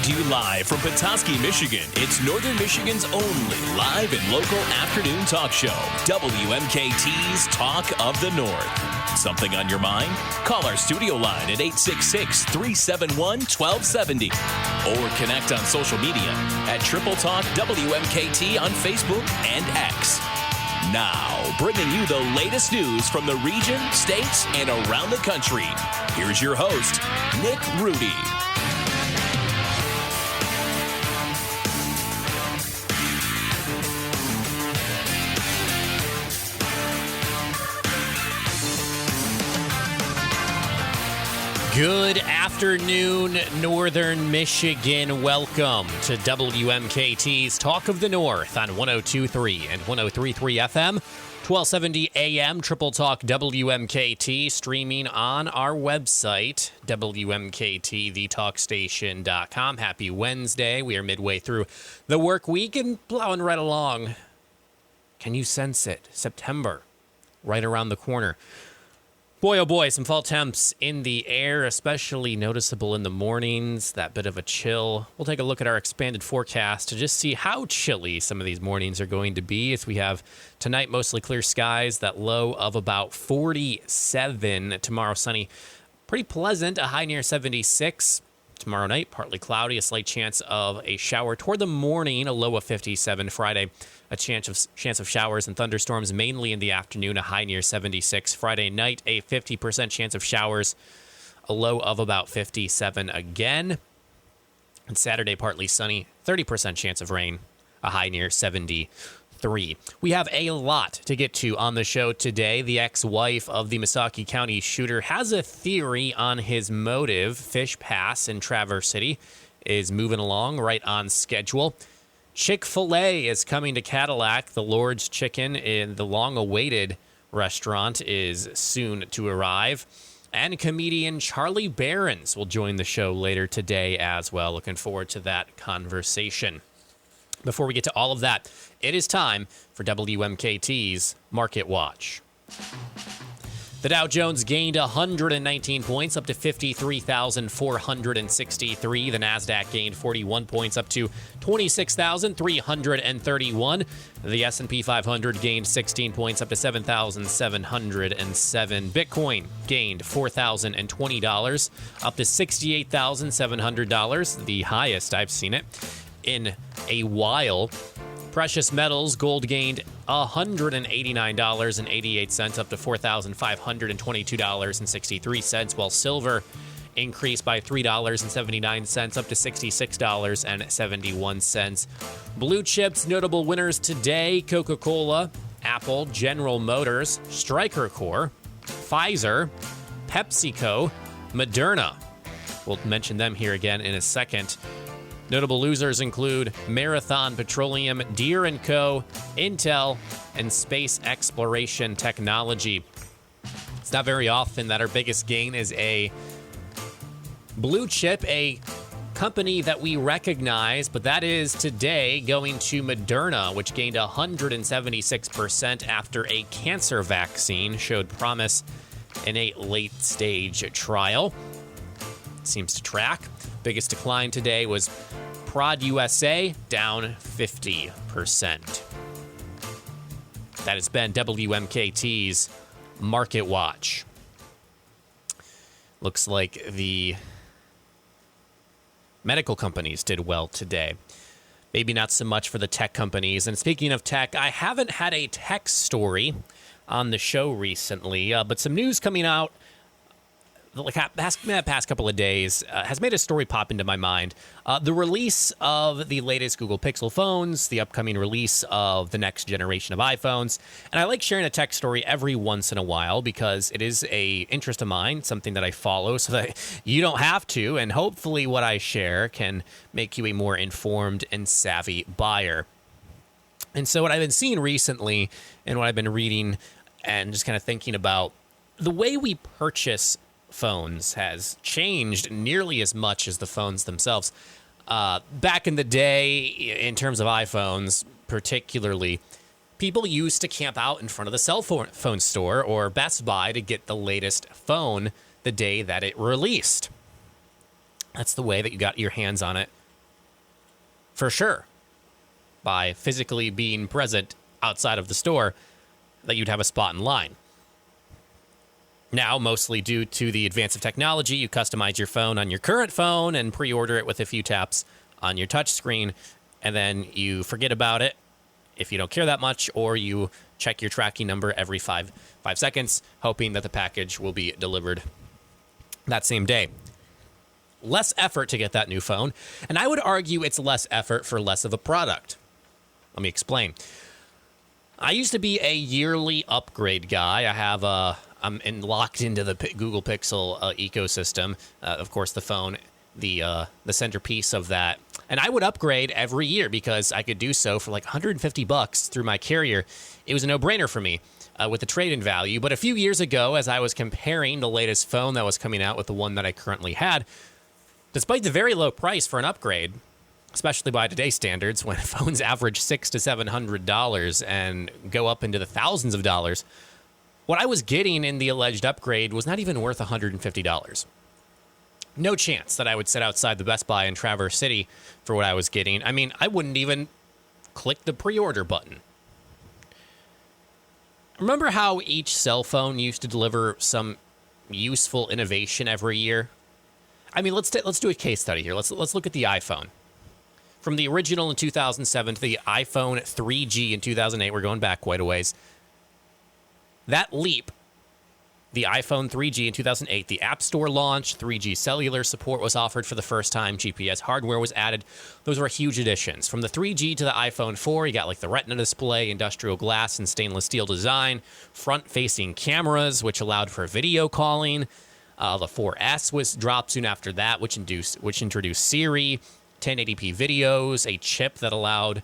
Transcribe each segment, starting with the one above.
to you live from Petoskey, Michigan. It's Northern Michigan's only live and local afternoon talk show, WMKT's Talk of the North. Something on your mind? Call our studio line at 866-371-1270 or connect on social media at Triple Talk WMKT on Facebook and X. Now, bringing you the latest news from the region, states, and around the country. Here's your host, Nick Rudy. Good afternoon, Northern Michigan. Welcome to WMKT's Talk of the North on 102.3 and 103.3 FM, 1270 AM, Triple Talk WMKT, streaming on our website, WMKTTheTalkStation.com. Happy Wednesday. We are midway through the work week and plowing right along. Can you sense it? September, right around the corner. Boy, oh boy, some fall temps in the air, especially noticeable in the mornings, that bit of a chill. We'll take a look at our expanded forecast to just see how chilly some of these mornings are going to be, as we have tonight mostly clear skies, that low of about 47. Tomorrow sunny, pretty pleasant, a high near 76. Tomorrow night, partly cloudy, a slight chance of a shower toward the morning, a low of 57. Friday, a chance of showers and thunderstorms mainly in the afternoon, a high near 76. Friday night, a 50% chance of showers, a low of about 57 again. And Saturday, partly sunny, 30% chance of rain, a high near 73. We have a lot to get to on the show today. The ex-wife of the Missaukee County shooter has a theory on his motive. FishPass in Traverse City is moving along right on schedule. Chick-fil-A is coming to Cadillac. The Lord's Chicken in the long-awaited restaurant is soon to arrive. And comedian Charlie Berens will join the show later today as well. Looking forward to that conversation. Before we get to all of that, it is time for WMKT's Market Watch. The Dow Jones gained 119 points up to 53,463. The Nasdaq gained 41 points up to 26,331. The S&P 500 gained 16 points up to 7,707. Bitcoin gained $4,020 up to $68,700, the highest I've seen it in a while. Precious metals, gold gained $189.88 up to $4,522.63, while silver increased by $3.79 up to $66.71. Blue chips, notable winners today: Coca-Cola, Apple, General Motors, Stryker Corp, Pfizer, PepsiCo, Moderna. We'll mention them here again in a second. Notable losers include Marathon Petroleum, Deere & Co., Intel, and Space Exploration Technology. It's not very often that our biggest gain is a blue chip, a company that we recognize, but that is today going to Moderna, which gained 176% after a cancer vaccine showed promise in a late-stage trial. Seems to track. Biggest decline today was Prod USA, down 50%. That has been WMKT's Market Watch. Looks like the medical companies did well today. Maybe not so much for the tech companies. And speaking of tech, I haven't had a tech story on the show recently, but some news coming out like past couple of days has made a story pop into my mind. The release of the latest Google Pixel phones, the upcoming release of the next generation of iPhones. And I like sharing a tech story every once in a while because it is a interest of mine, something that I follow so that you don't have to. And hopefully what I share can make you a more informed and savvy buyer. And so what I've been seeing recently and what I've been reading and just kind of thinking about, the way we purchase phones has changed nearly as much as the phones themselves. Back in the day, in terms of iPhones particularly, people used to camp out in front of the cell phone store or Best Buy to get the latest phone the day that it released. That's the way that you got your hands on it for sure, by physically being present outside of the store, that you'd have a spot in line. Now, mostly due to the advance of technology, you customize your phone on your current phone and pre-order it with a few taps on your touch screen, and then you forget about it if you don't care that much, or you check your tracking number every five seconds, hoping that the package will be delivered that same day. Less effort to get that new phone, and I would argue it's less effort for less of a product. Let me explain. I used to be a yearly upgrade guy. I'm locked into the Google Pixel ecosystem. Of course, the phone, the centerpiece of that. And I would upgrade every year because I could do so for like $150 through my carrier. It was a no-brainer for me with the trade-in value. But a few years ago, as I was comparing the latest phone that was coming out with the one that I currently had, despite the very low price for an upgrade, especially by today's standards, when phones average $600 to $700 and go up into the thousands of dollars, what I was getting in the alleged upgrade was not even worth $150. No chance that I would sit outside the Best Buy in Traverse City for what I was getting. I mean, I wouldn't even click the pre-order button. Remember how each cell phone used to deliver some useful innovation every year? I mean, let's do a case study here. Let's look at the iPhone. From the original in 2007 to the iPhone 3G in 2008, we're going back quite a ways. That leap, the iPhone 3G in 2008, the App Store launched, 3G cellular support was offered for the first time, GPS hardware was added. Those were huge additions. From the 3G to the iPhone 4, you got like the Retina display, industrial glass and stainless steel design, front-facing cameras, which allowed for video calling. The 4S dropped soon after that, which introduced Siri, 1080p videos, a chip that allowed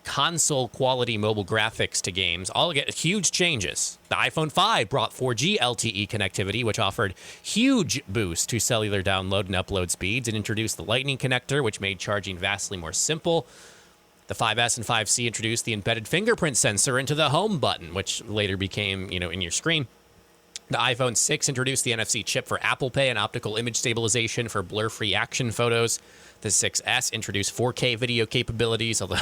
console quality mobile graphics to games. All get huge changes. The iPhone 5 brought 4G LTE connectivity, which offered huge boost to cellular download and upload speeds, and introduced the Lightning connector, which made charging vastly more simple. The 5S and 5C introduced the embedded fingerprint sensor into the home button, which later became, in your screen. The iPhone 6 introduced the NFC chip for Apple Pay and optical image stabilization for blur-free action photos. The 6S introduced 4K video capabilities, although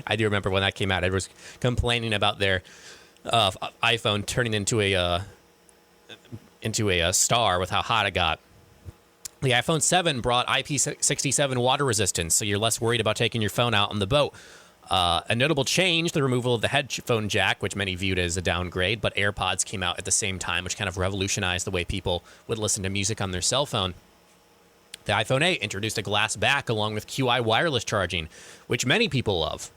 I do remember when that came out, everyone was complaining about their iPhone turning into a star with how hot it got. The iPhone 7 brought IP67 water resistance, so you're less worried about taking your phone out on the boat. A notable change, the removal of the headphone jack, which many viewed as a downgrade, but AirPods came out at the same time, which kind of revolutionized the way people would listen to music on their cell phone. The iPhone 8 introduced a glass back along with QI wireless charging, which many people love.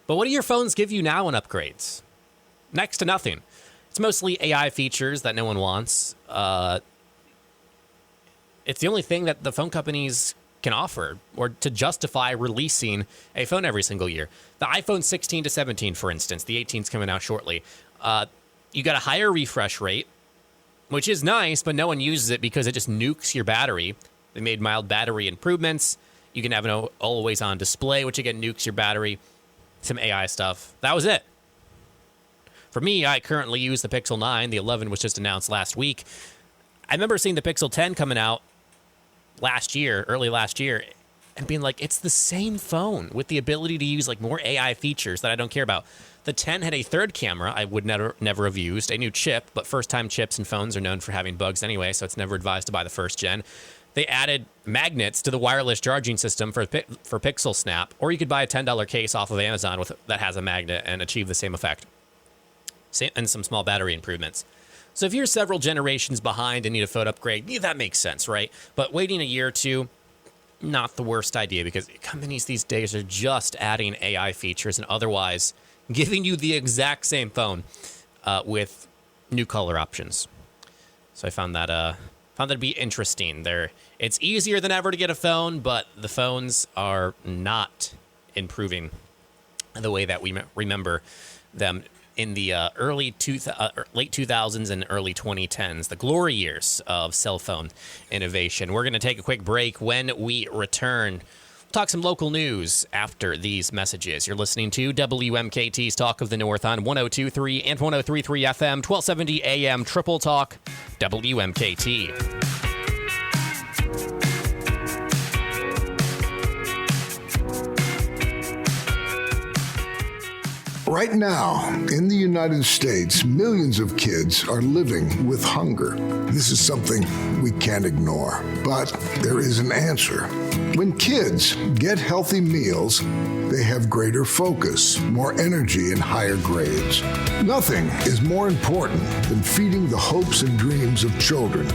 But what do your phones give you now in upgrades? Next to nothing. It's mostly AI features that no one wants. It's the only thing that the phone companies can offer, or to justify releasing a phone every single year. The iPhone 16 to 17, for instance, the 18's coming out shortly. You got a higher refresh rate, which is nice, but no one uses it because it just nukes your battery. They made mild battery improvements. You can have an always-on display, which again nukes your battery. Some AI stuff. That was it. For me, I currently use the Pixel 9. The 11 was just announced last week. I remember seeing the Pixel 10 coming out early last year, and being like, it's the same phone with the ability to use like more AI features that I don't care about. The 10 had a third camera I would never have used, a new chip, but first-time chips and phones are known for having bugs anyway, so it's never advised to buy the first gen. They added magnets to the wireless charging system for Pixel Snap, or you could buy a $10 case off of Amazon that has a magnet and achieve the same effect. And some small battery improvements. So if you're several generations behind and need a phone upgrade, that makes sense, right? But waiting a year or two, not the worst idea, because companies these days are just adding AI features and otherwise giving you the exact same phone with new color options. So I found that to be interesting. It's easier than ever to get a phone, but the phones are not improving the way that we remember them in the late 2000s and early 2010s, the glory years of cell phone innovation. We're going to take a quick break. When we return, we'll talk some local news after these messages. You're listening to WMKT's Talk of the North on 102.3 and 103.3 FM, 1270 AM, Triple Talk, WMKT. Right now, in the United States, millions of kids are living with hunger. This is something we can't ignore, but there is an answer. When kids get healthy meals, they have greater focus, more energy, and higher grades. Nothing is more important than feeding the hopes and dreams of children.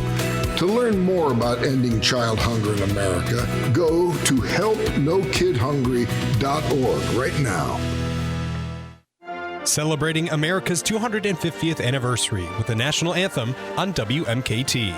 To learn more about ending child hunger in America, go to helpnokidhungry.org right now. Celebrating America's 250th anniversary with the national anthem on WMKT.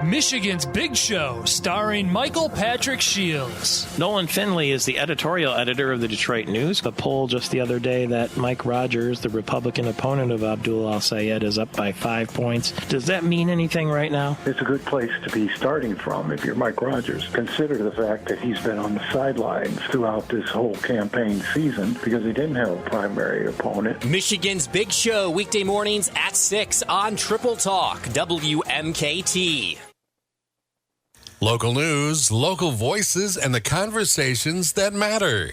Michigan's Big Show, starring Michael Patrick Shields. Nolan Finley is the editorial editor of the Detroit News. A poll just the other day that Mike Rogers, the Republican opponent of Abdul al-Sayed, is up by 5 points. Does that mean anything right now? It's a good place to be starting from if you're Mike Rogers. Consider the fact that he's been on the sidelines throughout this whole campaign season because he didn't have a primary opponent. Michigan's Big Show, weekday mornings at 6 on Triple Talk, WMKT. Local news, local voices, and the conversations that matter.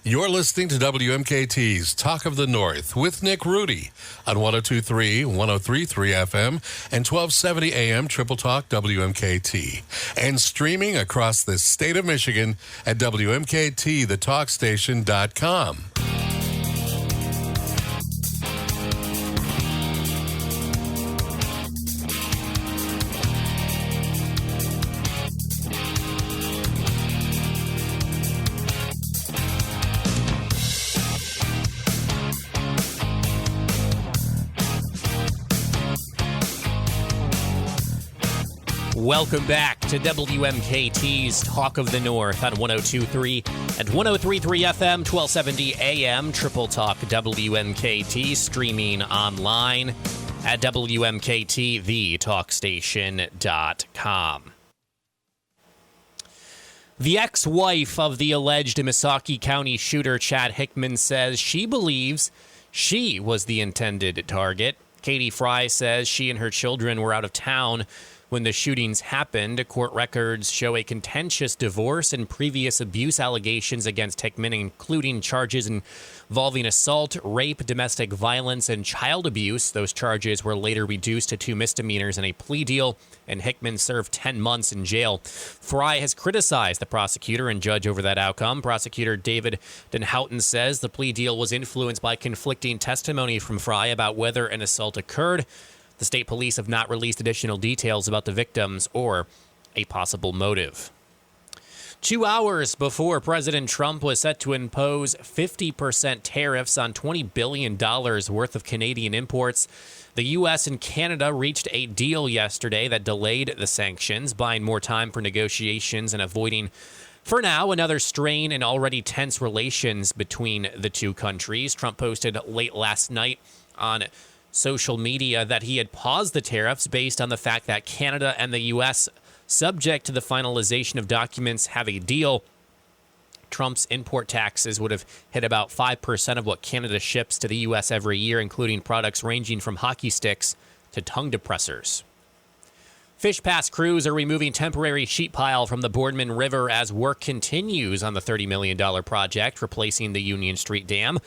You're listening to WMKT's Talk of the North with Nick Rudy on 102.3, 103.3 FM, and 1270 AM Triple Talk WMKT. And streaming across the state of Michigan at WMKTTheTalkStation.com. Welcome back to WMKT's Talk of the North on 102.3 and 103.3 FM, 1270 AM, Triple Talk WMKT, streaming online at WMKTTheTalkStation.com. The ex-wife of the alleged Missaukee County shooter, Chad Hickman, says she believes she was the intended target. Katie Fry says she and her children were out of town when the shootings happened. Court records show a contentious divorce and previous abuse allegations against Hickman, including charges involving assault, rape, domestic violence, and child abuse. Those charges were later reduced to 2 misdemeanors in a plea deal, and Hickman served 10 months in jail. Fry has criticized the prosecutor and judge over that outcome. Prosecutor David Denhouten says the plea deal was influenced by conflicting testimony from Fry about whether an assault occurred. The state police have not released additional details about the victims or a possible motive. 2 hours before President Trump was set to impose 50% tariffs on $20 billion worth of Canadian imports, the U.S. and Canada reached a deal yesterday that delayed the sanctions, buying more time for negotiations and avoiding, for now, another strain in already tense relations between the two countries. Trump posted late last night on social media that he had paused the tariffs based on the fact that Canada and the U.S., subject to the finalization of documents, have a deal. Trump's import taxes would have hit about 5% of what Canada ships to the U.S. every year, including products ranging from hockey sticks to tongue depressors. FishPass crews are removing temporary sheet pile from the Boardman River as work continues on the $30 million project replacing the Union Street Dam.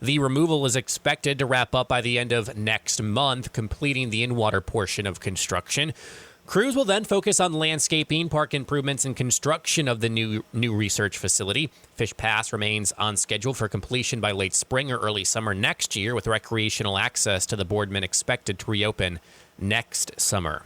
The removal is expected to wrap up by the end of next month, completing the in-water portion of construction. Crews will then focus on landscaping, park improvements, and construction of the new research facility. FishPass remains on schedule for completion by late spring or early summer next year, with recreational access to the Boardman expected to reopen next summer.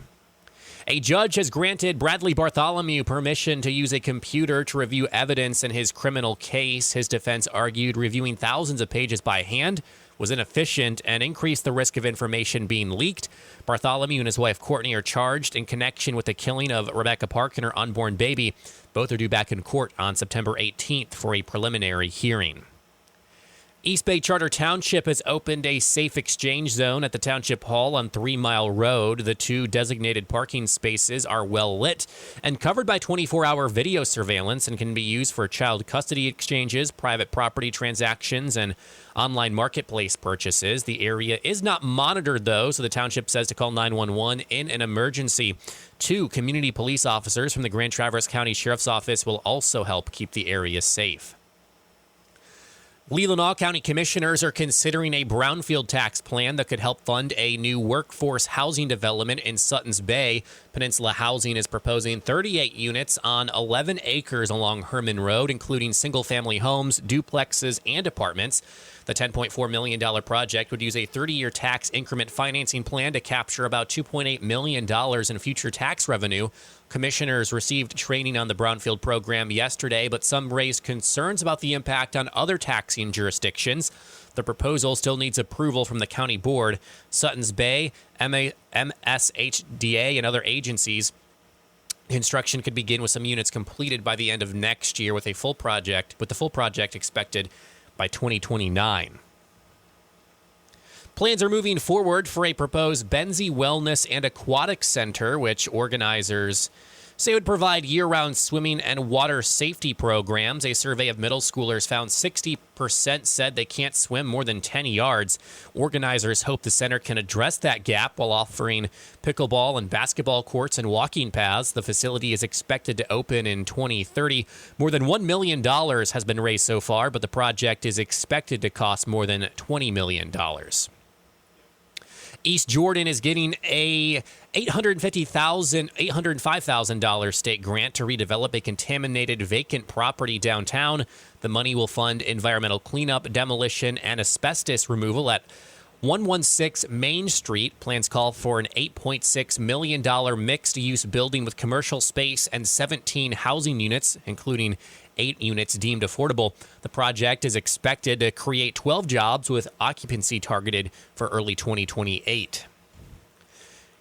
A judge has granted Bradley Bartholomew permission to use a computer to review evidence in his criminal case. His defense argued reviewing thousands of pages by hand was inefficient and increased the risk of information being leaked. Bartholomew and his wife Courtney are charged in connection with the killing of Rebecca Park and her unborn baby. Both are due back in court on September 18th for a preliminary hearing. East Bay Charter Township has opened a safe exchange zone at the Township Hall on 3 Mile Road. The 2 designated parking spaces are well lit and covered by 24-hour video surveillance and can be used for child custody exchanges, private property transactions, and online marketplace purchases. The area is not monitored, though, so the township says to call 911 in an emergency. 2 community police officers from the Grand Traverse County Sheriff's Office will also help keep the area safe. Leelanau County commissioners are considering a brownfield tax plan that could help fund a new workforce housing development in Suttons Bay. Peninsula Housing is proposing 38 units on 11 acres along Herman Road, including single-family homes, duplexes, and apartments. The $10.4 million project would use a 30-year tax increment financing plan to capture about $2.8 million in future tax revenue. Commissioners received training on the brownfield program yesterday, but some raised concerns about the impact on other taxing jurisdictions. The proposal still needs approval from the county board. Suttons Bay, MSHDA, and other agencies. Construction could begin with some units completed by the end of next year, with the full project expected by 2029. Plans are moving forward for a proposed Benzie Wellness and Aquatic Center, which organizers say would provide year-round swimming and water safety programs. A survey of middle schoolers found 60% said they can't swim more than 10 yards. Organizers hope the center can address that gap while offering pickleball and basketball courts and walking paths. The facility is expected to open in 2030. More than $1 million has been raised so far, but the project is expected to cost more than $20 million. East Jordan is getting a $805,000 state grant to redevelop a contaminated vacant property downtown. The money will fund environmental cleanup, demolition, and asbestos removal at 116 Main Street. Plans call for an $8.6 million mixed-use building with commercial space and 17 housing units, including 8 units deemed affordable. The project is expected to create 12 jobs with occupancy targeted for early 2028.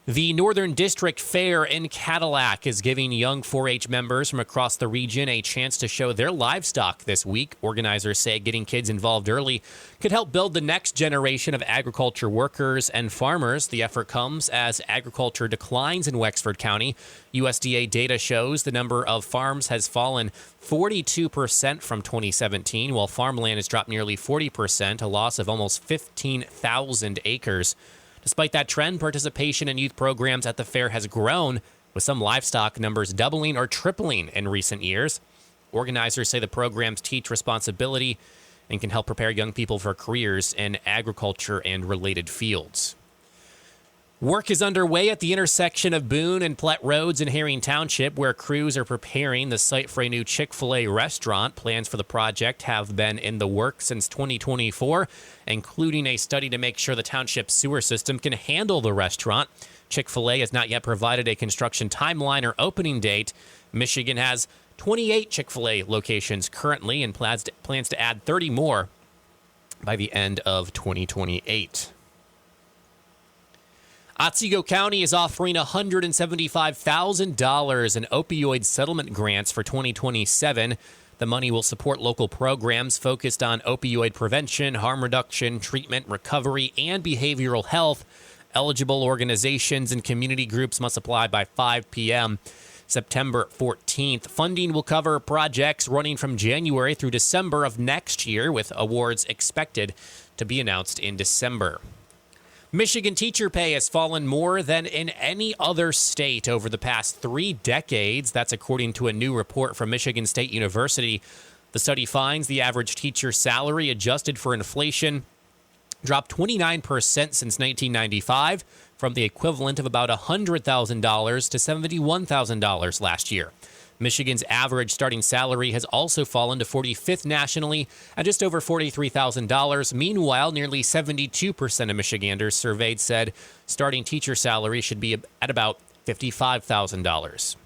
The Northern District Fair in Cadillac is giving young 4-H members from across the region a chance to show their livestock this week. Organizers say getting kids involved early could help build the next generation of agriculture workers and farmers. The effort comes as agriculture declines in Wexford County. USDA data shows the number of farms has fallen 42% from 2017, while farmland has dropped nearly 40%, a loss of almost 15,000 acres. Despite that trend, participation in youth programs at the fair has grown, with some livestock numbers doubling or tripling in recent years. Organizers say the programs teach responsibility and can help prepare young people for careers in agriculture and related fields. Work is underway at the intersection of Boone and Platte Roads in Herring Township, where crews are preparing the site for a new Chick-fil-A restaurant. Plans for the project have been in the works since 2024, including a study to make sure the township's sewer system can handle the restaurant. Chick-fil-A has not yet provided a construction timeline or opening date. Michigan has 28 Chick-fil-A locations currently and plans to add 30 more by the end of 2028. Otsego County is offering $175,000 in opioid settlement grants for 2027. The money will support local programs focused on opioid prevention, harm reduction, treatment, recovery, and behavioral health. Eligible organizations and community groups must apply by 5 p.m. September 14th. Funding will cover projects running from January through December of next year, with awards expected to be announced in December. Michigan teacher pay has fallen more than in any other state over the past 3 decades. That's according to a new report from Michigan State University. The study finds the average teacher salary adjusted for inflation dropped 29% since 1995, from the equivalent of about $100,000 to $71,000 last year. Michigan's average starting salary has also fallen to 45th nationally at just over $43,000. Meanwhile, nearly 72% of Michiganders surveyed said starting teacher salary should be at about $55,000.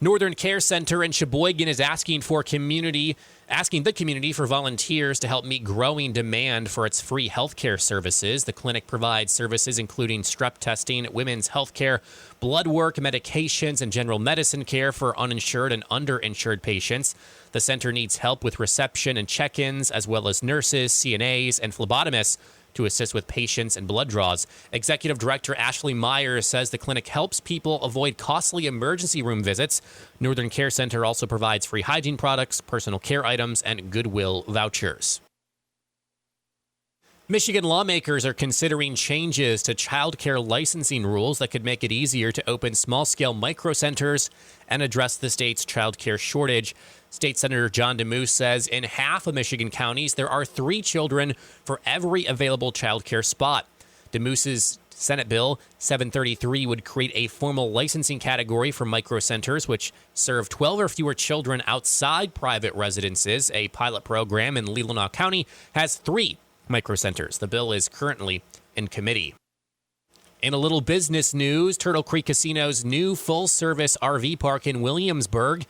Northern Care Center in Sheboygan is asking the community for volunteers to help meet growing demand for its free healthcare services. The clinic provides services including strep testing, women's health care, blood work, medications, and general medicine care for uninsured and underinsured patients. The center needs help with reception and check-ins, as well as nurses, CNAs, and phlebotomists to assist with patients and blood draws. Executive Director Ashley Myers says the clinic helps people avoid costly emergency room visits. Northern Care Center also provides free hygiene products, personal care items, and Goodwill vouchers. Michigan lawmakers are considering changes to child care licensing rules that could make it easier to open small-scale microcenters and address the state's child care shortage. State Senator John DeMoose says in half of Michigan counties, there are 3 children for every available child care spot. DeMoose's Senate Bill 733 would create a formal licensing category for microcenters, which serve 12 or fewer children outside private residences. A pilot program in Leelanau County has 3 microcenters. The bill is currently in committee. In a little business news, Turtle Creek Casino's new full-service RV park in Williamsburg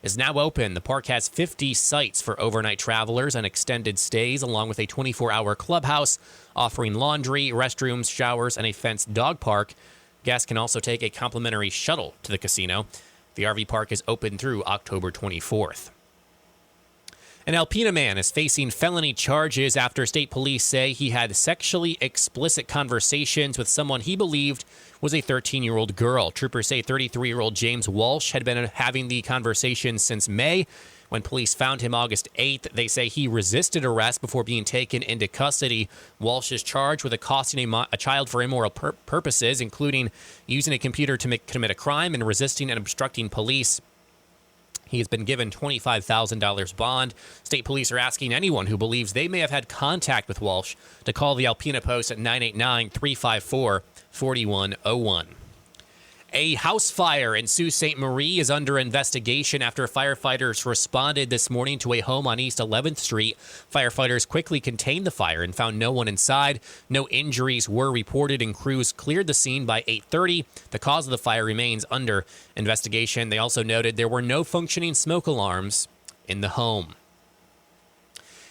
is now open. The park has 50 sites for overnight travelers and extended stays, along with a 24-hour clubhouse offering laundry, restrooms, showers, and a fenced dog park. Guests can also take a complimentary shuttle to the casino. The RV park is open through October 24th. An Alpena man is facing felony charges after state police say he had sexually explicit conversations with someone he believed was a 13-year-old girl. Troopers say 33-year-old James Walsh had been having the conversation since May. When police found him August 8th, they say he resisted arrest before being taken into custody. Walsh is charged with accosting a child for immoral purposes, including using a computer to commit a crime and resisting and obstructing police. He has been given $25,000 bond. State police are asking anyone who believes they may have had contact with Walsh to call the Alpena Post at 989-354-4101. A house fire in Sault Ste. Marie is under investigation after firefighters responded this morning to a home on East 11th Street. Firefighters quickly contained the fire and found no one inside. No injuries were reported, and crews cleared the scene by 8:30. The cause of the fire remains under investigation. They also noted there were no functioning smoke alarms in the home.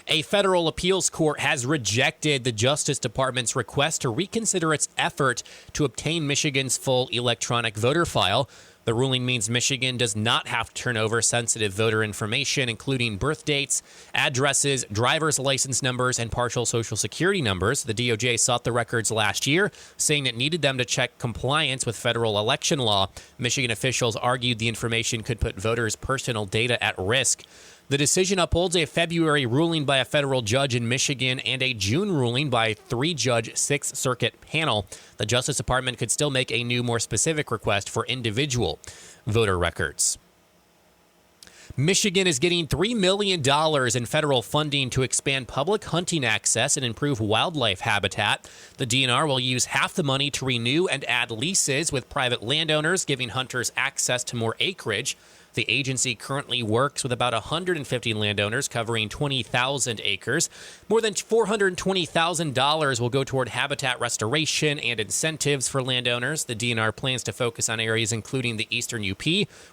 A federal appeals court has rejected the Justice Department's request to reconsider its effort to obtain Michigan's full electronic voter file. The ruling means Michigan does not have to turn over sensitive voter information, including birth dates, addresses, driver's license numbers, and partial Social Security numbers. The DOJ sought the records last year, saying it needed them to check compliance with federal election law. Michigan officials argued the information could put voters' personal data at risk. The decision upholds a February ruling by a federal judge in Michigan and a June ruling by a 3-judge 6th Circuit panel. The Justice Department could still make a new, more specific request for individual voter records. Michigan is getting $3 million in federal funding to expand public hunting access and improve wildlife habitat. The DNR will use half the money to renew and add leases with private landowners, giving hunters access to more acreage. The agency currently works with about 150 landowners covering 20,000 acres. More than $420,000 will go toward habitat restoration and incentives for landowners. The DNR plans to focus on areas including the eastern UP,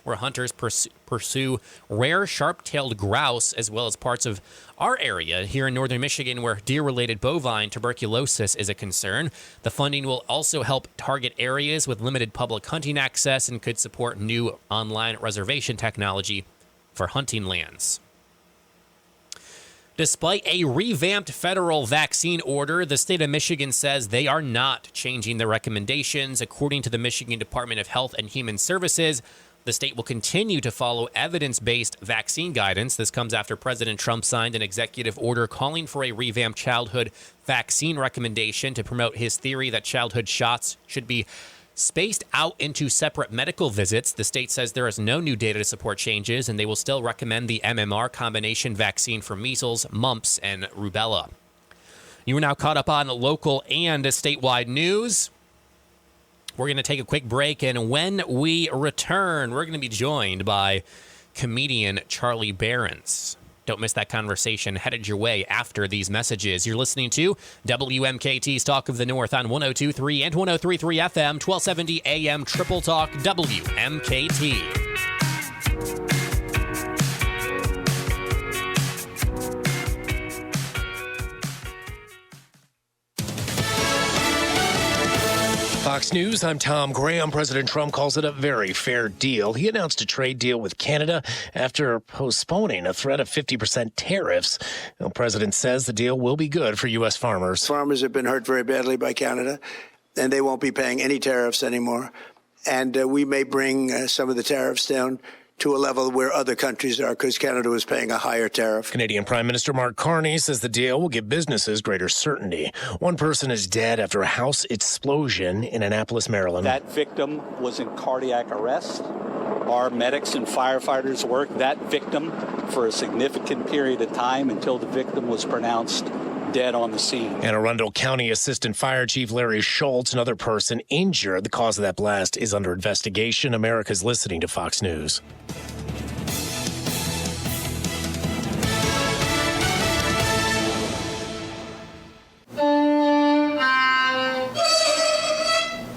where hunters pursue rare sharp-tailed grouse, as well as parts of our area here in northern Michigan, where deer-related bovine tuberculosis is a concern. The funding will also help target areas with limited public hunting access and could support new online reservation technology for hunting lands. Despite a revamped federal vaccine order, the state of Michigan says they are not changing their recommendations. According to the Michigan Department of Health and Human Services, the state will continue to follow evidence-based vaccine guidance. This comes after President Trump signed an executive order calling for a revamped childhood vaccine recommendation to promote his theory that childhood shots should be spaced out into separate medical visits. The state says there is no new data to support changes, and they will still recommend the MMR combination vaccine for measles, mumps, and rubella. You are now caught up on local and statewide news. We're going to take a quick break, and when we return, we're going to be joined by comedian Charlie Berens. Don't miss that conversation headed your way after these messages. You're listening to WMKT's Talk of the North on 102.3 and 103.3 FM, 1270 AM Triple Talk WMKT. Fox News, I'm Tom Graham. President Trump calls it a very fair deal. He announced a trade deal with Canada after postponing a threat of 50% tariffs. The president says the deal will be good for U.S. farmers. Farmers have been hurt very badly by Canada, and they won't be paying any tariffs anymore. And we may bring some of the tariffs down to a level where other countries are, because Canada was paying a higher tariff. Canadian Prime Minister Mark Carney says the deal will give businesses greater certainty. One person is dead after a house explosion in Annapolis, Maryland. That victim was in cardiac arrest. Our medics and firefighters worked that victim for a significant period of time until the victim was pronounced dead on the scene. Anne Arundel County Assistant Fire Chief Larry Schultz, another person injured. The cause of that blast is under investigation. America's listening to Fox News.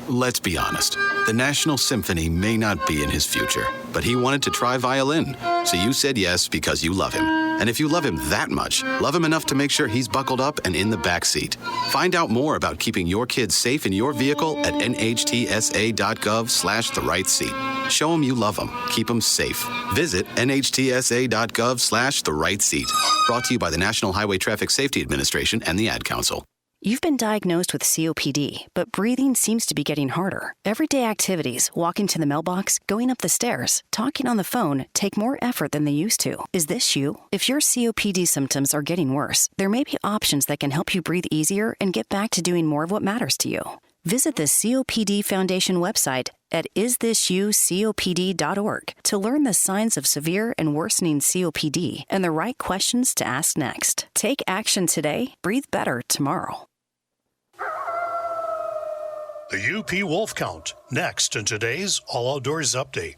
Let's be honest. The National Symphony may not be in his future, but he wanted to try violin. So you said yes because you love him. And if you love him that much, love him enough to make sure he's buckled up and in the back seat. Find out more about keeping your kids safe in your vehicle at nhtsa.gov/the right seat. Show him you love him. Keep him safe. Visit nhtsa.gov/the right seat. Brought to you by the National Highway Traffic Safety Administration and the Ad Council. You've been diagnosed with COPD, but breathing seems to be getting harder. Everyday activities, walking to the mailbox, going up the stairs, talking on the phone, take more effort than they used to. Is this you? If your COPD symptoms are getting worse, there may be options that can help you breathe easier and get back to doing more of what matters to you. Visit the COPD Foundation website at isthisyoucopd.org to learn the signs of severe and worsening COPD and the right questions to ask next. Take action today, breathe better tomorrow. The UP Wolf Count, next in today's All Outdoors Update.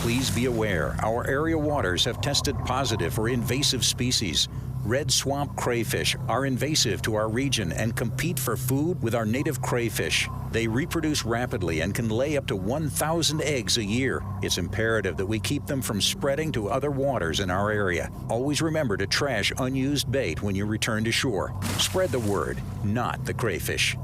Please be aware, our area waters have tested positive for invasive species. Red swamp crayfish are invasive to our region and compete for food with our native crayfish. They reproduce rapidly and can lay up to 1,000 eggs a year. It's imperative that we keep them from spreading to other waters in our area. Always remember to trash unused bait when you return to shore. Spread the word, not the crayfish.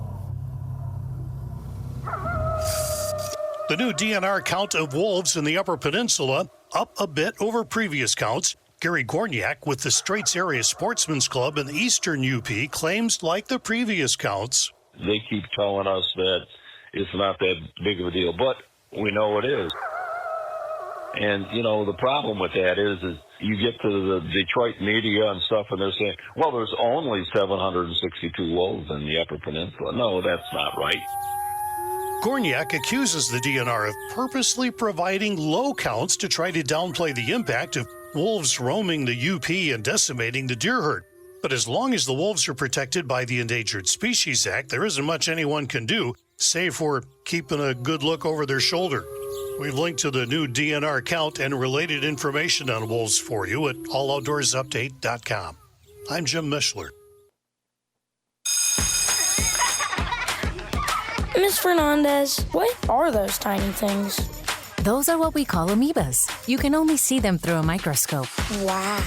The new DNR count of wolves in the Upper Peninsula up a bit over previous counts. Gary Gorniak with the Straits Area Sportsman's Club in the Eastern UP claims, like the previous counts, they keep telling us that it's not that big of a deal, but we know it is. And, you know, the problem with that is you get to the Detroit media and stuff, and they're saying, well, there's only 762 wolves in the Upper Peninsula. No, that's not right. Gorniak accuses the DNR of purposely providing low counts to try to downplay the impact of wolves roaming the UP and decimating the deer herd. But as long as the wolves are protected by the Endangered Species Act, there isn't much anyone can do, save for keeping a good look over their shoulder. We've linked to the new DNR count and related information on wolves for you at alloutdoorsupdate.com. I'm Jim Mishler. Miss Fernandez, what are those tiny things? Those are what we call amoebas. You can only see them through a microscope. Wow.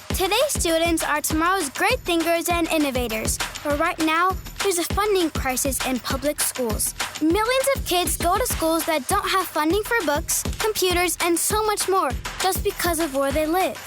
Today's students are tomorrow's great thinkers and innovators. But right now, there's a funding crisis in public schools. Millions of kids go to schools that don't have funding for books, computers, and so much more just because of where they live.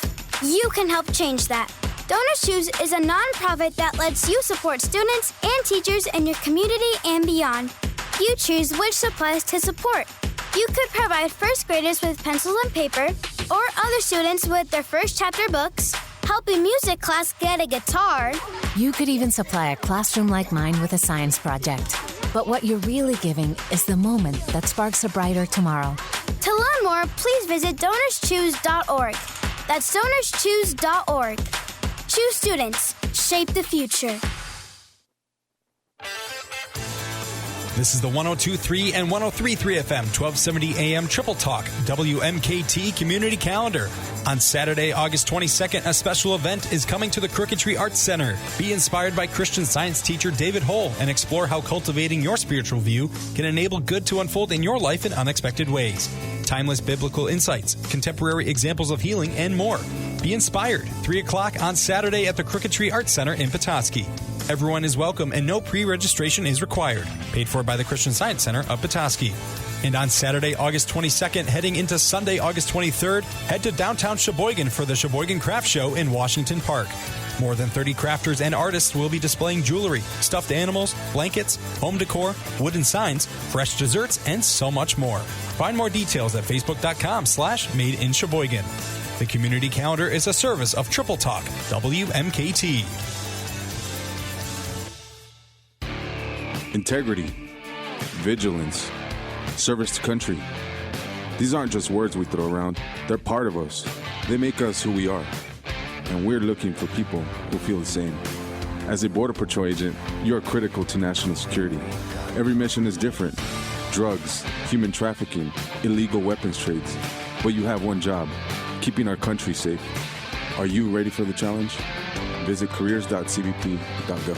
You can help change that. Donors Choose is a nonprofit that lets you support students and teachers in your community and beyond. You choose which supplies to support. You could provide first graders with pencils and paper, or other students with their first chapter books, help a music class get a guitar. You could even supply a classroom like mine with a science project. But what you're really giving is the moment that sparks a brighter tomorrow. To learn more, please visit DonorsChoose.org. That's DonorsChoose.org. Choose students. Shape the future. This is the 102.3 and 103.3 FM, 1270 AM Triple Talk, WMKT Community Calendar. On Saturday, August 22nd, a special event is coming to the Crooked Tree Arts Center. Be inspired by Christian Science teacher David Hull and explore how cultivating your spiritual view can enable good to unfold in your life in unexpected ways. Timeless biblical insights, contemporary examples of healing, and more. Be inspired. 3 o'clock on Saturday at the Crooked Tree Arts Center in Petoskey. Everyone is welcome and no pre-registration is required. Paid for by the Christian Science Center of Petoskey. And on Saturday, August 22nd, heading into Sunday, August 23rd, head to downtown Sheboygan for the Sheboygan Craft Show in Washington Park. More than 30 crafters and artists will be displaying jewelry, stuffed animals, blankets, home decor, wooden signs, fresh desserts, and so much more. Find more details at facebook.com/Made in Sheboygan. The community calendar is a service of Triple Talk, WMKT. Integrity, vigilance, service to country. These aren't just words we throw around. They're part of us. They make us who we are. And we're looking for people who feel the same. As a Border Patrol agent, you are critical to national security. Every mission is different. Drugs, human trafficking, illegal weapons trades. But you have one job, keeping our country safe. Are you ready for the challenge? Visit careers.cbp.gov.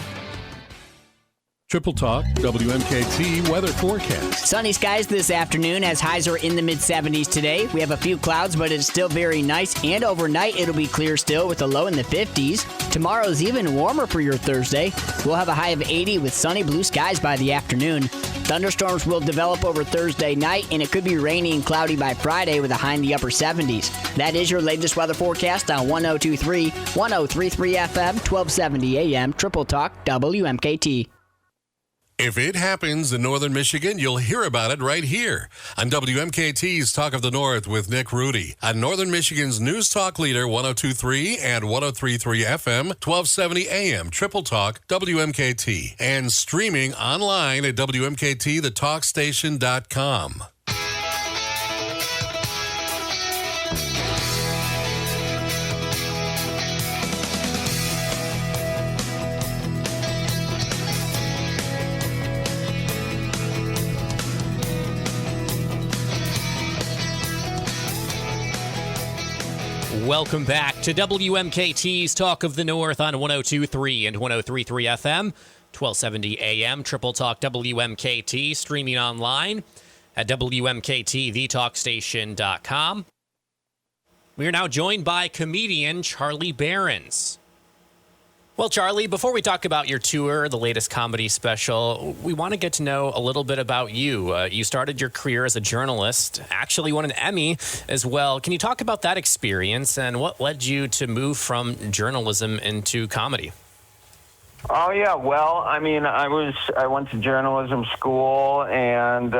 Triple Talk WMKT weather forecast. Sunny skies this afternoon as highs are in the mid-70s today. We have a few clouds, but it's still very nice. And overnight, it'll be clear still with a low in the 50s. Tomorrow's even warmer for your Thursday. We'll have a high of 80 with sunny blue skies by the afternoon. Thunderstorms will develop over Thursday night, and it could be rainy and cloudy by Friday with a high in the upper 70s. That is your latest weather forecast on 102.3, 103.3 FM, 1270 AM, Triple Talk, WMKT. If it happens in northern Michigan, you'll hear about it right here on WMKT's Talk of the North with Nick Rudy on Northern Michigan's News Talk leader 102.3 and 103.3 FM, 1270 AM, Triple Talk, WMKT, and streaming online at WMKTTheTalkStation.com. Welcome back to WMKT's Talk of the North on 102.3 and 103.3 FM, 1270 AM, Triple Talk WMKT, streaming online at WMKTTheTalkStation.com. We are now joined by comedian Charlie Berens. Well, Charlie, before we talk about your tour, the latest comedy special, we want to get to know a little bit about you. You started your career as a journalist, actually won an Emmy as well. Can you talk about that experience and what led you to move from journalism into comedy? Oh, yeah. Well, I mean, I went to journalism school and,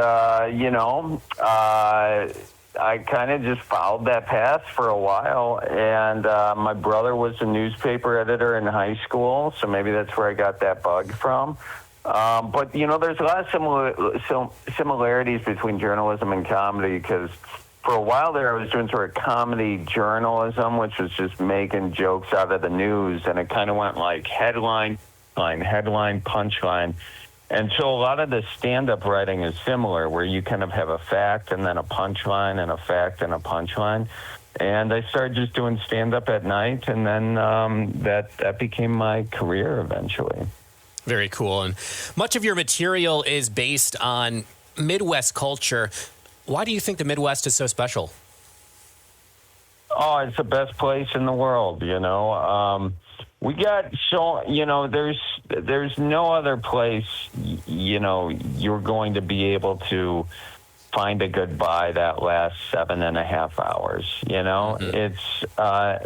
I kind of just followed that path for a while, and my brother was a newspaper editor in high school, so maybe that's where I got that bug from. But, there's a lot of similarities between journalism and comedy, because for a while there I was doing sort of comedy journalism, which was just making jokes out of the news, and it kind of went like headline, punchline. And so a lot of the stand-up writing is similar, where you kind of have a fact and then a punchline and a fact and a punchline. And I started just doing stand-up at night, and then that became my career eventually. Very cool. And much of your material is based on Midwest culture. Why do you think the Midwest is so special? Oh, it's the best place in the world, We got there's no other place, you're going to be able to find a goodbye that lasts 7.5 hours, Mm-hmm. It's,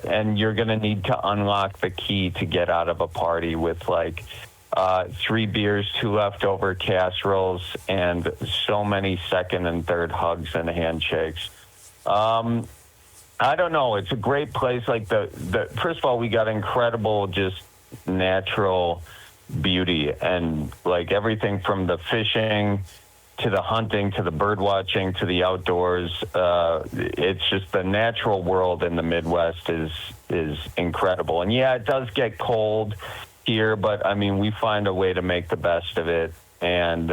and you're going to need to unlock the key to get out of a party with 3 beers, 2 leftover casseroles, and so many second and third hugs and handshakes. I don't know. It's a great place. Like first of all, we got incredible, just natural beauty, and everything from the fishing to the hunting to the bird watching to the outdoors. It's just the natural world in the Midwest is incredible. And yeah, it does get cold here, but I mean, we find a way to make the best of it. and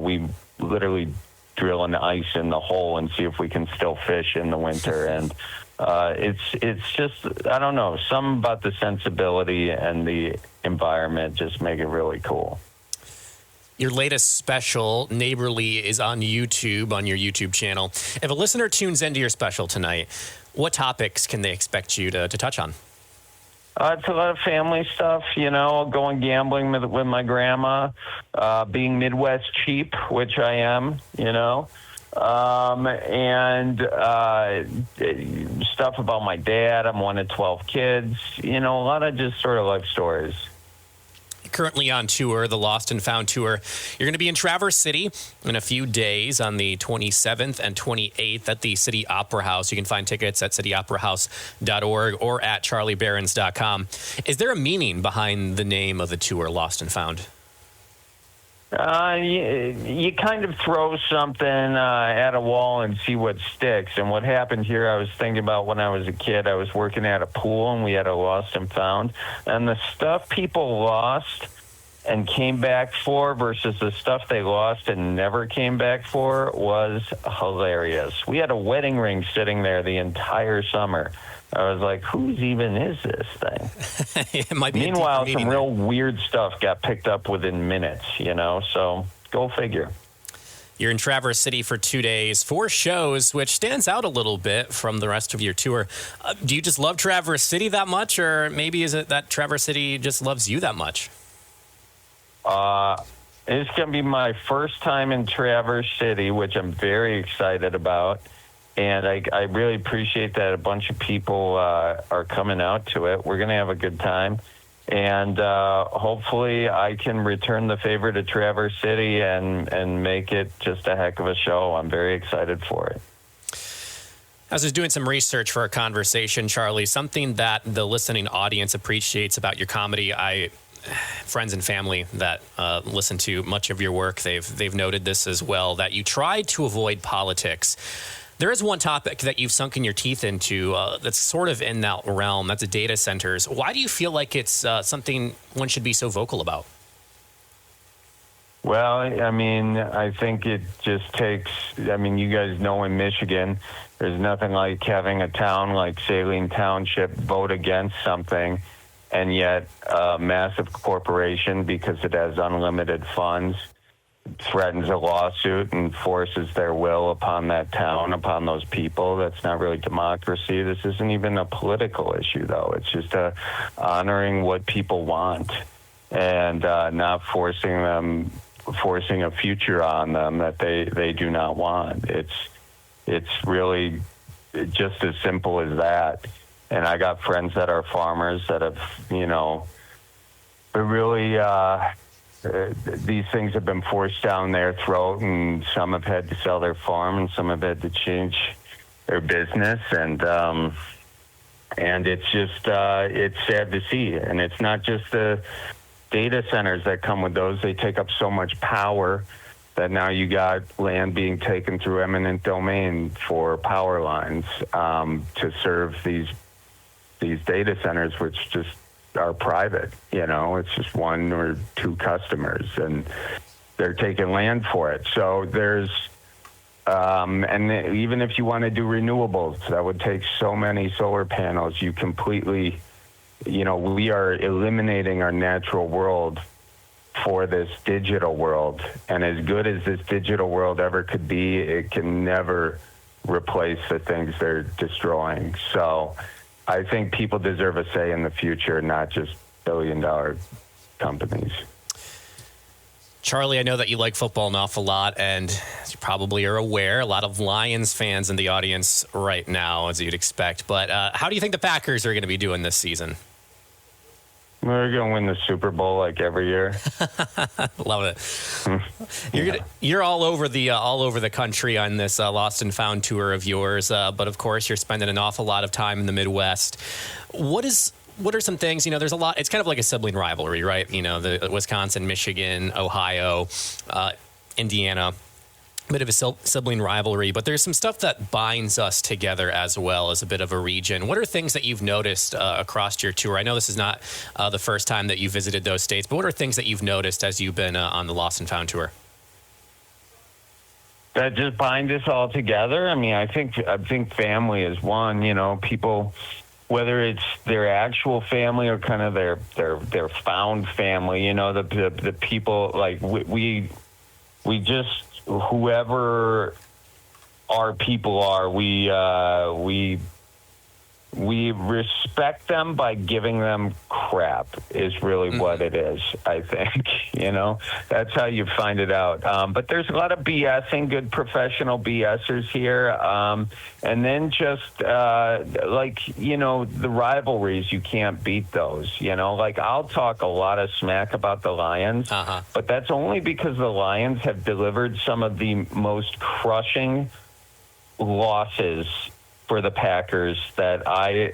we literally drill an ice in the hole and see if we can still fish in the winter. And it's just, I don't know, something about the sensibility and the environment just make it really cool. Your latest special, Neighborly, is on YouTube, on your YouTube channel. If a listener tunes into your special tonight, what topics can they expect you to touch on? It's a lot of family stuff, going gambling with my grandma, being Midwest cheap, which I am, and stuff about my dad. I'm one of 12 kids, a lot of just sort of life stories. Currently on tour, the Lost and Found tour. You're going to be in Traverse City in a few days on the 27th and 28th at the City Opera House. You can find tickets at cityoperahouse.org or at charlieberens.com. Is there a meaning behind the name of the tour, Lost and Found? You kind of throw something at a wall and see what sticks. And what happened here, I was thinking about when I was a kid. I was working at a pool, and we had a Lost and Found. And the stuff people lost and came back for versus the stuff they lost and never came back for was hilarious. We had a wedding ring sitting there the entire summer. I was like, whose even is this thing? It might be. Meanwhile, some real weird stuff got picked up within minutes, so go figure. You're in Traverse City for 2 days, 4 shows, which stands out a little bit from the rest of your tour. Do you just love Traverse City that much, or maybe is it that Traverse City just loves you that much? It's going to be my first time in Traverse City, which I'm very excited about. And I really appreciate that a bunch of people are coming out to it. We're going to have a good time. And hopefully I can return the favor to Traverse City and make it just a heck of a show. I'm very excited for it. I was just doing some research for our conversation, Charlie. Something that the listening audience appreciates about your comedy, friends and family that listen to much of your work, they've noted this as well, that you try to avoid politics. There is one topic that you've sunken your teeth into that's sort of in that realm. That's data centers. Why do you feel like it's something one should be so vocal about? Well, I think it just takes, you guys know in Michigan, there's nothing like having a town like Saline Township vote against something, and yet a massive corporation, because it has unlimited funds, threatens a lawsuit and forces their will upon that town, upon those people. That's not really democracy. This isn't even a political issue, though. It's just honoring what people want and not forcing a future on them that they do not want. It's really just as simple as that. And I got friends that are farmers that have, really these things have been forced down their throat, and some have had to sell their farm, and some have had to change their business, and it's just it's sad to see. And it's not just the data centers that come with those; they take up so much power that now you got land being taken through eminent domain for power lines to serve these data centers, which just are private. It's just 1 or 2 customers, and they're taking land for it. So there's and even if you want to do renewables, that would take so many solar panels. You completely, we are eliminating our natural world for this digital world, and as good as this digital world ever could be, it can never replace the things they're destroying. So I think people deserve a say in the future, not just billion-dollar companies. Charlie, I know that you like football an awful lot, and as you probably are aware, a lot of Lions fans in the audience right now, as you'd expect. But how do you think the Packers are going to be doing this season? We're going to win the Super Bowl like every year. Love it. You're all over the country on this Lost and Found tour of yours, but of course you're spending an awful lot of time in the Midwest. What are some things? There's a lot. It's kind of like a sibling rivalry, right? The Wisconsin, Michigan, Ohio, Indiana. bit of a sibling rivalry, but there's some stuff that binds us together as well as a bit of a region. What are things that you've noticed across your tour? I know this is not the first time that you visited those states, but what are things that you've noticed as you've been on the Lost and Found tour? That just bind us all together. I mean, I think family is one. You know, people, whether it's their actual family or kind of their found family. You know, the people, like we just, whoever our people are, we respect them by giving them crap is really what it is, I think. You know, that's how you find it out. But there's a lot of BSing, good professional BSers here. And then just like, you know, the rivalries, you can't beat those. You know, like I'll talk a lot of smack about the Lions, but that's only because the Lions have delivered some of the most crushing losses for the Packers that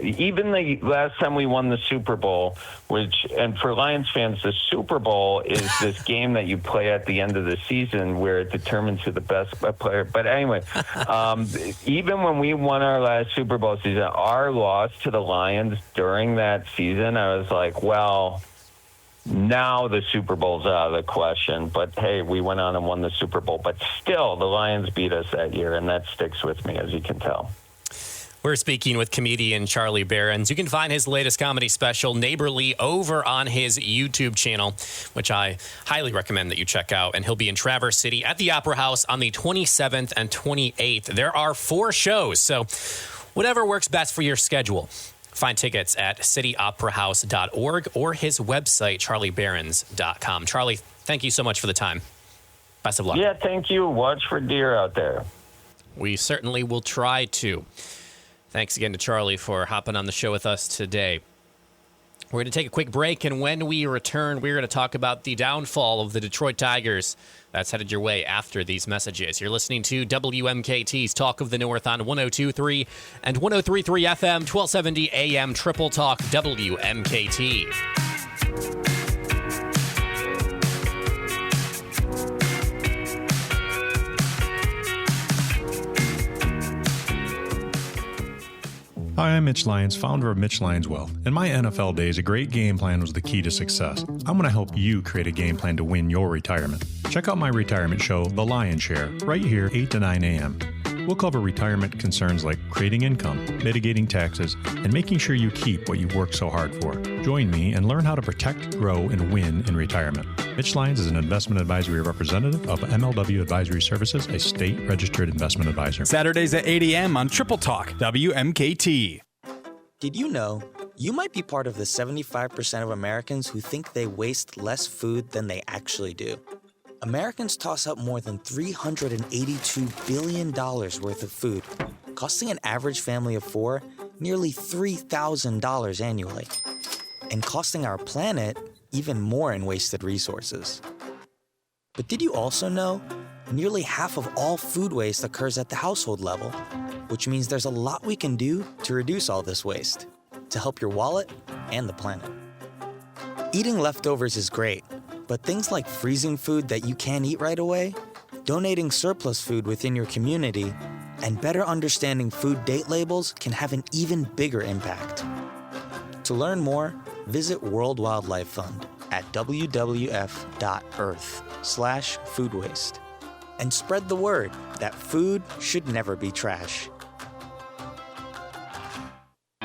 even the last time we won the Super Bowl, and for Lions fans, the Super Bowl is this game that you play at the end of the season where it determines who the best player. But anyway, even when we won our last Super Bowl season, our loss to the Lions during that season, I was like, well, now the Super Bowl's out of the question. But hey, we went on and won the Super Bowl. But still, the Lions beat us that year, and that sticks with me, as you can tell. We're speaking with comedian Charlie Berens. You can find his latest comedy special, Neighborly, over on his YouTube channel, which I highly recommend that you check out. And he'll be in Traverse City at the Opera House on the 27th and 28th. There are 4 shows, so whatever works best for your schedule. Find tickets at cityoperahouse.org or his website, charlieberens.com. Charlie, thank you so much for the time. Best of luck. Yeah, thank you. Watch for deer out there. We certainly will try to. Thanks again to Charlie for hopping on the show with us today. We're going to take a quick break, and when we return, we're going to talk about the downfall of the Detroit Tigers. That's headed your way after these messages. You're listening to WMKT's Talk of the North on 102.3 and 103.3 FM, 1270 AM, Triple Talk, WMKT. Hi, I'm Mitch Lyons, founder of Mitch Lyons Wealth. In my NFL days, a great game plan was the key to success. I'm going to help you create a game plan to win your retirement. Check out my retirement show, The Lion's Share, right here, 8 to 9 a.m. We'll cover retirement concerns like creating income, mitigating taxes, and making sure you keep what you've worked so hard for. Join me and learn how to protect, grow, and win in retirement. Mitch Lyons is an investment advisory representative of MLW Advisory Services, a state-registered investment advisor. Saturdays at 8 a.m. on Triple Talk, WMKT. Did you know you might be part of the 75% of Americans who think they waste less food than they actually do? Americans toss out more than $382 billion worth of food, costing an average family of 4 nearly $3,000 annually, and costing our planet even more in wasted resources. But did you also know nearly half of all food waste occurs at the household level, which means there's a lot we can do to reduce all this waste, to help your wallet and the planet. Eating leftovers is great, but things like freezing food that you can't eat right away, donating surplus food within your community, and better understanding food date labels can have an even bigger impact. To learn more, visit World Wildlife Fund at wwf.earth/food waste. And spread the word that food should never be trash.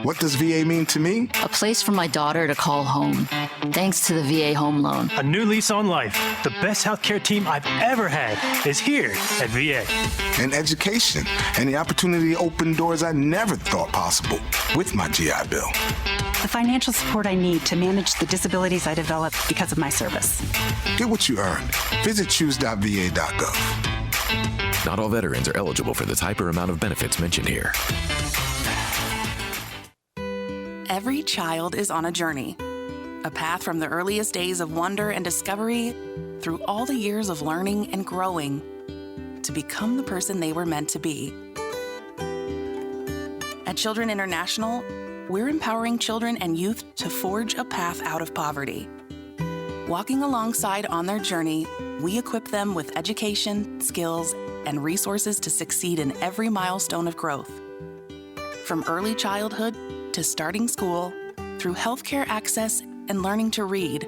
What does VA mean to me? A place for my daughter to call home, thanks to the VA Home Loan. A new lease on life. The best healthcare team I've ever had is here at VA. And education, and the opportunity to open doors I never thought possible with my GI Bill. The financial support I need to manage the disabilities I developed because of my service. Get what you earned. Visit choose.va.gov. Not all veterans are eligible for the type or amount of benefits mentioned here. Every child is on a journey, a path from the earliest days of wonder and discovery through all the years of learning and growing to become the person they were meant to be. At Children International, we're empowering children and youth to forge a path out of poverty. Walking alongside on their journey, we equip them with education, skills, and resources to succeed in every milestone of growth. From early childhood to starting school, through healthcare access and learning to read,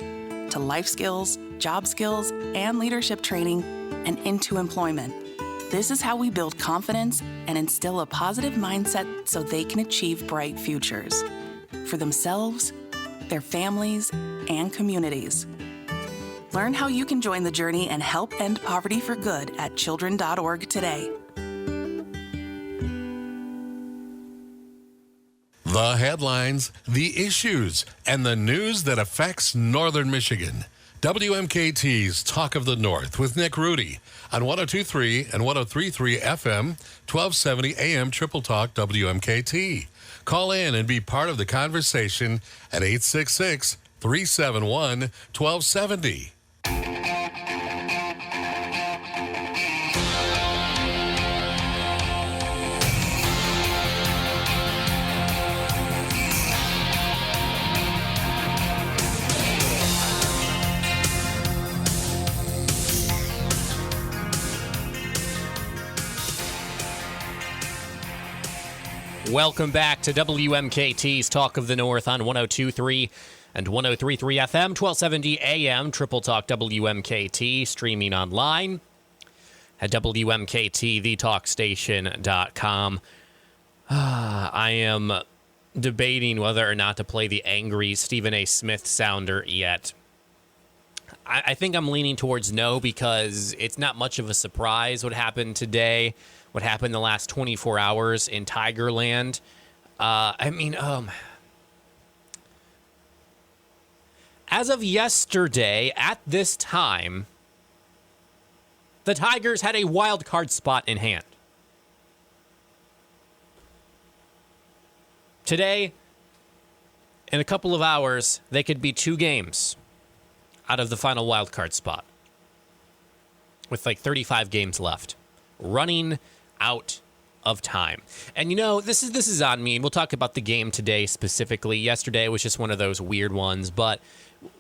to life skills, job skills, and leadership training, and into employment. This is how we build confidence and instill a positive mindset so they can achieve bright futures for themselves, their families, and communities. Learn how you can join the journey and help end poverty for good at children.org today. The headlines, the issues, and the news that affects Northern Michigan. WMKT's Talk of the North with Nick Rudy on 102.3 and 103.3 FM, 1270 AM Triple Talk WMKT. Call in and be part of the conversation at 866-371-1270. Welcome back to WMKT's Talk of the North on 102.3 and 103.3 FM, 1270 AM, Triple Talk WMKT, streaming online at WMKTTheTalkStation.com. I am debating whether or not to play the angry Stephen A. Smith sounder yet. I think I'm leaning towards no, because it's not much of a surprise what happened today, what happened the last 24 hours in Tigerland. As of yesterday, at this time, the Tigers had a wild card spot in hand. Today, in a couple of hours, they could be 2 games out of the final wild card spot, with like 35 games left, running out of time. And this is on me. We'll talk about the game today specifically. Yesterday was just one of those weird ones, but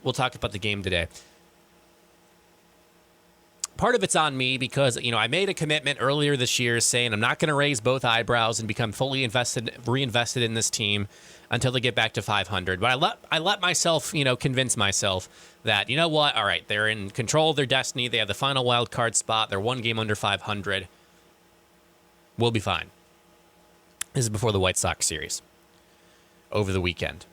we'll talk about the game today. Part of it's on me because, I made a commitment earlier this year saying I'm not going to raise both eyebrows and become fully reinvested in this team until they get back to 500. But I let myself, convince myself that, all right, they're in control of their destiny. They have the final wild card spot. They're 1 game under 500. We'll be fine. This is before the White Sox series over the weekend.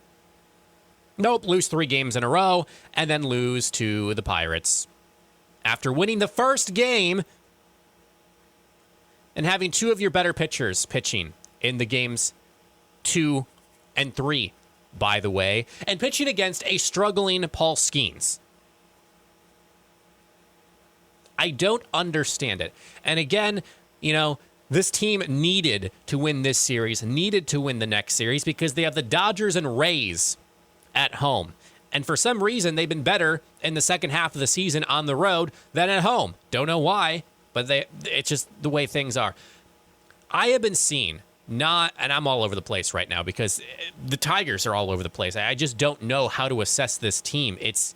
Nope, lose 3 games in a row and then lose to the Pirates after winning the first game and having 2 of your better pitchers pitching in the games 2 and 3, by the way, and pitching against a struggling Paul Skeens. I don't understand it. And again, this team needed to win this series, needed to win the next series because they have the Dodgers and Rays at home. And for some reason, they've been better in the second half of the season on the road than at home. Don't know why, but it's just the way things are. I have been seeing and I'm all over the place right now because the Tigers are all over the place. I just don't know how to assess this team. It's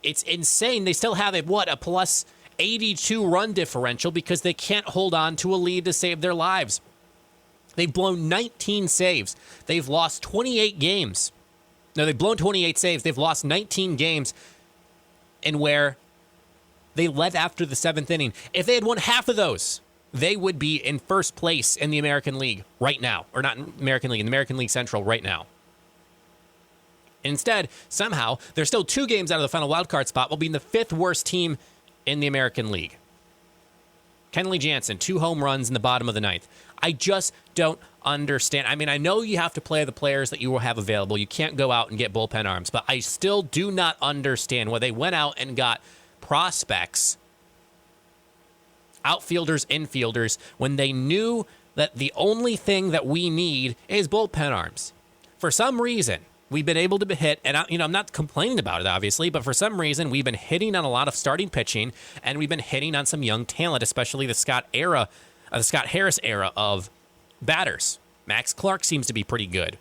insane. They still have a plus 82 run differential because they can't hold on to a lead to save their lives. They've blown 19 saves. They've lost 28 games. No, they've blown 28 saves. They've lost 19 games in where they led after the 7th inning. If they had won half of those, they would be in first place in the American League right now. Or not in American League, in the American League Central right now. Instead, somehow, they're still 2 games out of the final wildcard spot while being the 5th worst team in the American League. Kenley Jansen, 2 home runs in the bottom of the 9th. I just don't understand. I know you have to play the players that you will have available. You can't go out and get bullpen arms, but I still do not understand why they went out and got prospects, outfielders, infielders, when they knew that the only thing that we need is bullpen arms. For some reason, we've been able to hit, and I'm not complaining about it, obviously, but for some reason, we've been hitting on a lot of starting pitching, and we've been hitting on some young talent, especially the Scott Harris era of batters. Max Clark seems to be pretty good.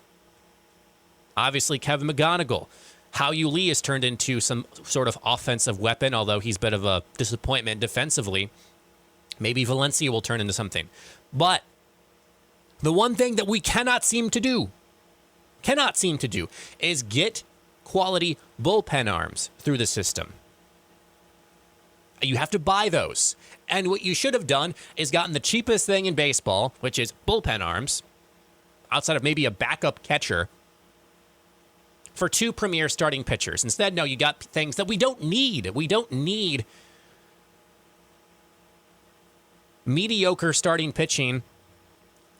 Obviously, Kevin McGonigal. Hao-Yu Lee has turned into some sort of offensive weapon, although he's a bit of a disappointment defensively Maybe Valencia will turn into something. But the one thing that we cannot seem to do, is get quality bullpen arms through the system. You have to buy those. And what you should have done is gotten the cheapest thing in baseball, which is bullpen arms, outside of maybe a backup catcher, for 2 premier starting pitchers. Instead, no, you got things that we don't need. We don't need mediocre starting pitching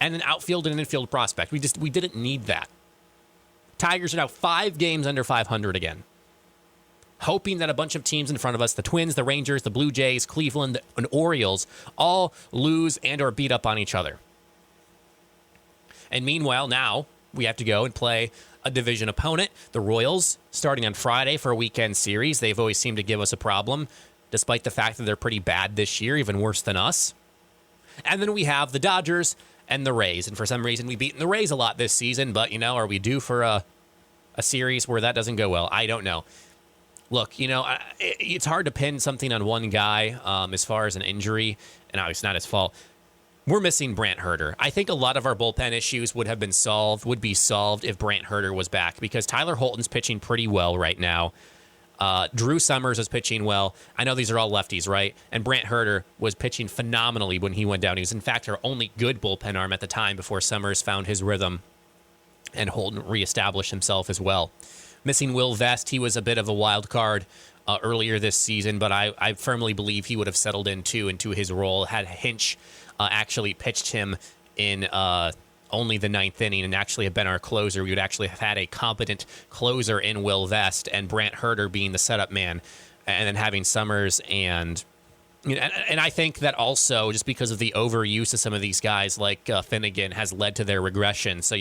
and an outfield and an infield prospect. We didn't need that. Tigers are now 5 games under 500 again. Hoping that a bunch of teams in front of us, the Twins, the Rangers, the Blue Jays, Cleveland, and Orioles, all lose and or beat up on each other. And meanwhile, now we have to go and play a division opponent, the Royals, starting on Friday for a weekend series. They've always seemed to give us a problem, despite the fact that they're pretty bad this year, even worse than us. And then we have the Dodgers and the Rays. And for some reason, we've beaten the Rays a lot this season. But, are we due for a series where that doesn't go well? I don't know. Look, it's hard to pin something on one guy as far as an injury. And it's not his fault. We're missing Brant Herter. I think a lot of our bullpen issues would be solved if Brant Herter was back, because Tyler Holton's pitching pretty well right now. Drew Summers is pitching well. I know these are all lefties, right? And Brant Herter was pitching phenomenally when he went down. He was, in fact, our only good bullpen arm at the time before Summers found his rhythm and Holton reestablished himself as well. Missing Will Vest. He was a bit of a wild card earlier this season, but I firmly believe he would have settled into his role had Hinch actually pitched him in only the 9th inning and actually have been our closer. We would actually have had a competent closer in Will Vest and Brant Herter being the setup man, and then having Summers and I think that also just because of the overuse of some of these guys like Finnegan has led to their regression. So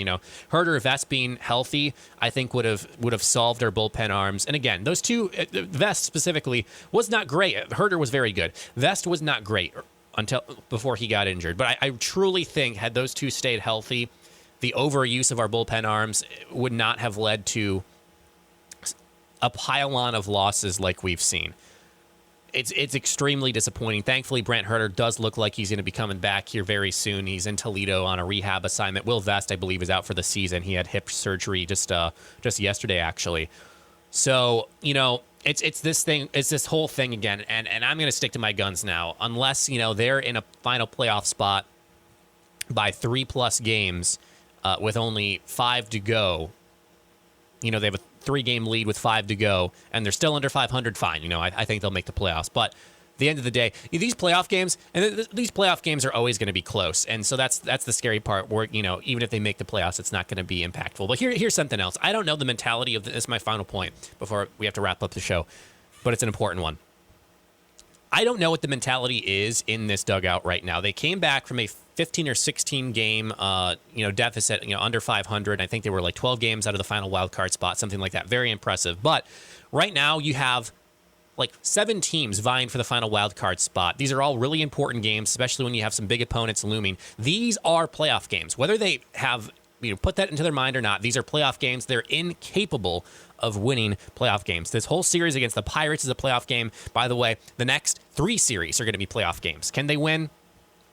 Herter, Vest being healthy, I think would have solved our bullpen arms. And again, those two, Vest specifically was not great. Herter was very good. Vest was not great until before he got injured. But I truly think had those two stayed healthy, the overuse of our bullpen arms would not have led to a pile-on of losses like we've seen. It's extremely disappointing. Thankfully, Brant Herter does look like he's going to be coming back here very soon. He's in Toledo on a rehab assignment. Will Vest, I believe, is out for the season. He had hip surgery just yesterday, actually. So, it's this thing. It's this whole thing again. And I'm going to stick to my guns now. Unless, they're in a final playoff spot by 3+ games with only 5 to go. They have a 3-game lead with 5 to go, and they're still under 500, fine. I think they'll make the playoffs. But at the end of the day, these playoff games, and these playoff games are always going to be close. And so that's the scary part where, even if they make the playoffs, it's not going to be impactful. But here's something else. I don't know the mentality of this is my final point before we have to wrap up the show, but it's an important one. I don't know what the mentality is in this dugout right now. They came back from a 15 or 16 game, deficit, under 500. I think they were like 12 games out of the final wild card spot, something like that. Very impressive. But right now you have like 7 teams vying for the final wild card spot. These are all really important games, especially when you have some big opponents looming. These are playoff games. Whether they have put that into their mind or not, these are playoff games. They're incapable of winning playoff games. This whole series against the Pirates is a playoff game. By the way, the next 3 series are going to be playoff games. Can they win?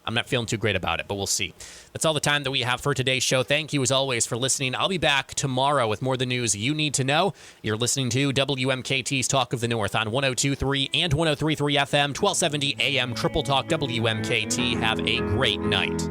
I'm not feeling too great about it, but we'll see. That's all the time that we have for today's show. Thank you, as always, for listening. I'll be back tomorrow with more of the news you need to know. You're listening to WMKT's Talk of the North on 102.3 and 103.3 FM, 1270 AM, Triple Talk WMKT. Have a great night.